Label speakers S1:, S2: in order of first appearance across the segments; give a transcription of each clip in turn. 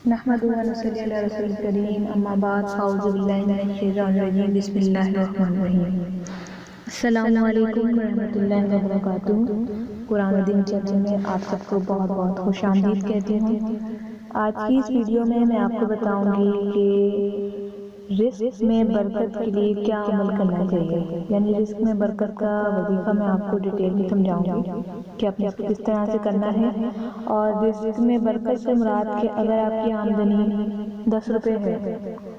S1: نحمده ونصلي على رسول الكريم اما بعد فاعوذ باللہ من الشیطان الرجیم بسم اللہ الرحمن الرحیم۔ السلام علیکم ورحمۃ اللہ وبرکاتہ۔ قرآن و دین چرچے میں آپ سب کو بہت بہت خوش آمدید کہتی ہوں۔ آج کی اس ویڈیو میں آپ کو بتاؤں گی کہ رزق میں برکت کے لیے کیا عمل کرنا چاہیے، یعنی رزق میں برکت کا وظیفہ میں آپ کو ڈیٹیل میں سمجھاؤں گی کہ آپ نے اس کو کس طرح سے کرنا ہے۔ اور رزق میں برکت سے مراد کہ اگر آپ کی آمدنی 10 روپے ہے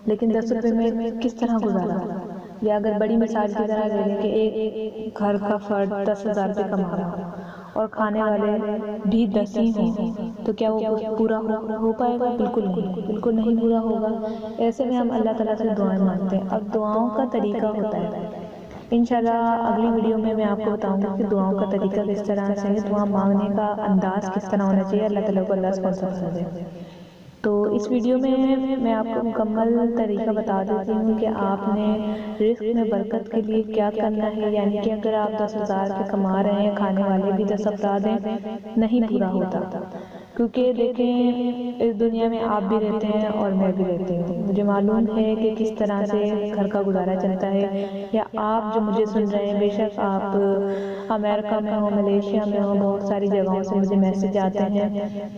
S1: لیکن 10 روپے میں کس طرح گزارا، یا اگر بڑی مثال کی طرح لے لیں کہ ایک گھر کا فرد 10,000 روپے کما رہا ہو اور کھانے والے بھی 10 ہی ہوں، تو کیا وہ پورا ہو پائے گا؟ بالکل نہیں پورا ہوگا۔ ایسے میں ہم اللہ تعالیٰ سے دعائیں مانگتے ہیں۔ اب دعاؤں کا طریقہ ہوتا ہے، انشاءاللہ اگلی ویڈیو میں آپ کو بتاؤں گی کہ دعاؤں کا طریقہ کس طرح سے ہے، دعا مانگنے کا انداز کس طرح ہونا چاہیے، اللہ تعالیٰ کو اللہ سے کون سا پسند ہے۔ تو اس ویڈیو میں آپ کو مکمل طریقہ بتا دیتی ہوں کہ آپ نے رزق میں برکت کے لیے کیا کرنا ہے، یعنی کہ اگر آپ 10,000 کے کما رہے ہیں، کھانے والے بھی 10 افراد ہیں، نہیں پورا ہوتا، کیونکہ دیکھیں اس دنیا میں آپ بھی رہتے ہیں اور میں بھی رہتی ہوں۔ مجھے معلوم ہے کہ کس طرح سے گھر کا گزارا چلتا ہے، یا آپ جو مجھے سن رہے ہیں، بے شک آپ امریکہ میں ہو، ملیشیا میں ہو، بہت ساری جگہوں سے مجھے میسج آتے ہیں،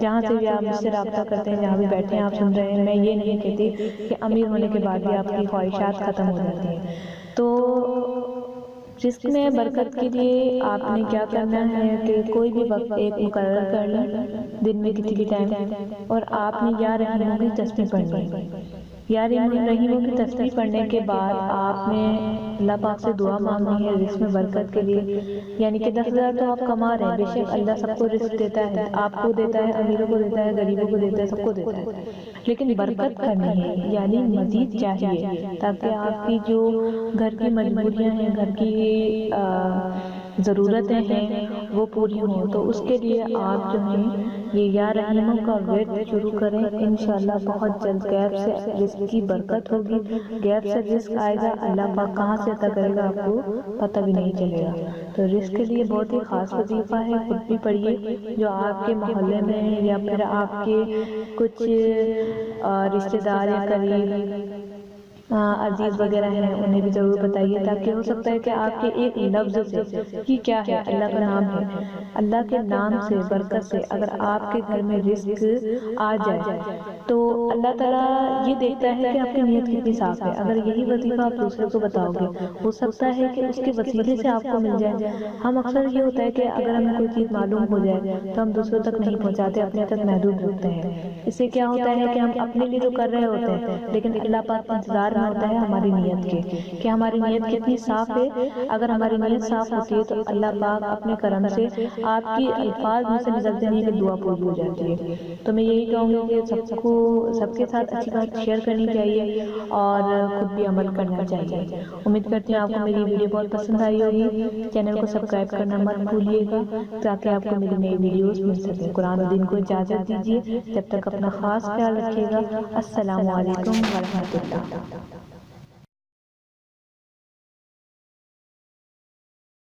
S1: جہاں سے بھی آپ مجھ سے رابطہ کرتے ہیں، جہاں بھی بیٹھے ہیں آپ سن رہے ہیں۔ میں یہ نہیں کہتی کہ امیر ہونے کے بعد بھی آپ کی خواہشات ختم ہو جاتی ہیں۔ تو رزق میں برکت کے لیے آپ نے کیا کرنا ہے کہ کوئی بھی وقت ایک مقرر کر لیں، دن میں کسی بھی ٹائم، اور آپ نے یا رحیموں کی تسبیح پڑھنی ہے۔ یا رحیموں کی تسبیح پڑھنے کے بعد آپ نے اللہ پاک سے دعا مانگنی ہے رزق میں برکت کے لیے، یعنی کہ 10,000 تو آپ کما رہے ہیں، بے شک اللہ سب کو رزق دیتا ہے، آپ کو دیتا ہے، امیروں کو دیتا ہے، غریبوں کو دیتا ہے، سب کو دیتا ہے، لیکن برکت کرنی ہے، یعنی مزید چاہیے، تاکہ آپ کی جو گھر کی مجبوریاں ہیں، گھر کی ضرورتیں ہیں، وہ پوری ہوں۔ تو اس کے لیے آپ جو ہیں یہ یا رحیموں کا ورد شروع کریں، انشاءاللہ بہت جلد غیب سے رزق کی برکت ہوگی، غیب سے رزق آئے گا، اللہ پاک کہاں سے عطا کرے گا آپ کو پتہ بھی نہیں چلے گا۔ تو رزق کے لیے بہت ہی خاص وظیفہ ہے، خود بھی پڑھیے، جو آپ کے محلے میں یا پھر آپ کے کچھ رشتہ دار یا قریب عزیز وغیرہ ہیں، انہیں بھی ضرور بتائیے، تاکہ ہو سکتا ہے کہ آپ کے ایک لفظ سے، یہ کیا ہے، اللہ کا نام ہے، اللہ کے نام سے، برکت سے اگر آپ کے گھر میں رزق آ جائے تو اللہ تعالیٰ یہ دیکھتا ہے کہ آپ کی نیت کتنی صاف ہے۔ اگر یہی وظیفہ آپ دوسرے کو بتاؤ گے، ہو سکتا ہے کہ اس کے وسیلے سے آپ کو مل جائے۔ ہم اکثر یہ ہوتا ہے کہ اگر ہمیں کوئی چیز معلوم ہو جائے تو ہم دوسروں تک نہیں پہنچاتے، اپنے تک محدود رکھتے ہیں۔ اس سے کیا ہوتا ہے کہ ہم اپنے لیے تو کر رہے ہوتے ہیں، لیکن اللہ پاک انتظار میں ہوتا ہے ہماری نیت کے، کہ ہماری نیت کتنی صاف ہے۔ اگر ہماری نیت صاف ہوتی ہے تو اللہ پاک اپنے کرم سے آپ کی الفاظ میں سے نکلتے نہیں کہ دعا پوری ہو جاتی ہے۔ تو میں یہی کہوں گی کہ سب کے ساتھ اچھی بات شیئر کرنی چاہیے اور خود بھی عمل کرنا چاہیے۔ امید کرتی ہوں آپ کو میری ویڈیو بہت پسند آئی ہوگی۔ چینل کو سبسکرائب کرنا مت بھولیے گا تاکہ آپ کو میری نئی ویڈیوز مل سکیں۔ قرآن و دین کو اجازت دیجیے، جب تک اپنا خاص خیال رکھیے گا۔ السلام علیکم ورحمۃ اللہ۔